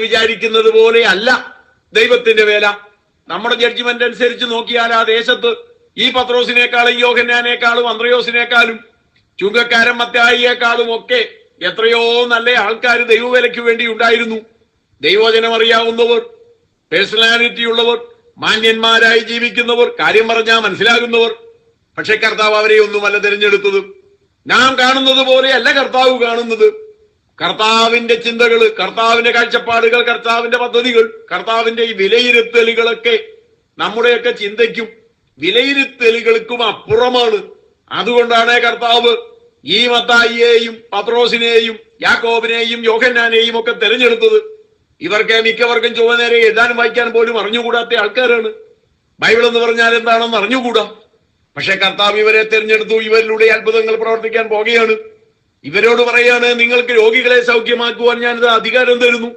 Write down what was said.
വിചാരിക്കുന്നത് പോലെ അല്ല ദൈവത്തിന്റെ വേല. നമ്മുടെ ജഡ്ജിമെന്റ് അനുസരിച്ച് നോക്കിയാൽ ആ ദേശത്ത് ഈ പത്രോസിനേക്കാളും യോഹന്നാനേക്കാളും അന്ത്രയോസിനേക്കാളും ചുങ്കക്കാരൻ മത്തായിയേക്കാളും ഒക്കെ എത്രയോ നല്ല ആൾക്കാർ ദൈവവേലയ്ക്ക് വേണ്ടി ഉണ്ടായിരുന്നു. ദൈവവചനം അറിയാവുന്നവർ, പേഴ്സണാലിറ്റി ഉള്ളവർ, മാന്യന്മാരായി ജീവിക്കുന്നവർ, കാര്യം പറഞ്ഞാൽ മനസ്സിലാകുന്നവർ. പക്ഷെ കർത്താവ് അവരെ ഒന്നുമല്ല തിരഞ്ഞെടുത്തത്. നാം കാണുന്നത് പോലെയല്ല കർത്താവ് കാണുന്നത്. കർത്താവിന്റെ ചിന്തകള്, കർത്താവിന്റെ കാഴ്ചപ്പാടുകൾ, കർത്താവിന്റെ പദ്ധതികൾ, കർത്താവിന്റെ ഈ വിലയിരുത്തലുകളൊക്കെ നമ്മുടെയൊക്കെ ചിന്തയ്ക്കും വിലയിരുത്തലുകൾക്കും അപ്പുറമാണ്. അതുകൊണ്ടാണ് കർത്താവ് ഈ മത്തായിയെയും പത്രോസിനെയും യാക്കോബിനെയും യോഹന്നാനെയും ഒക്കെ തിരഞ്ഞെടുത്തത്. ഇവർക്ക് മിക്കവർക്കും ചുവനേരെ എഴുതാനും വായിക്കാനും പോലും അറിഞ്ഞുകൂടാത്ത ആൾക്കാരാണ്. ബൈബിൾ എന്ന് പറഞ്ഞാൽ എന്താണെന്ന് അറിഞ്ഞുകൂടാ. പക്ഷെ കർത്താവ് ഇവരെ തിരഞ്ഞെടുത്തു. ഇവരിലൂടെ അത്ഭുതങ്ങൾ പ്രവർത്തിക്കാൻ പോകുകയാണ്. ഇവരോട് പറയാണ്, നിങ്ങൾക്ക് രോഗികളെ സൗഖ്യമാക്കുവാൻ ഞാനിത് അധികാരം തരുന്നു.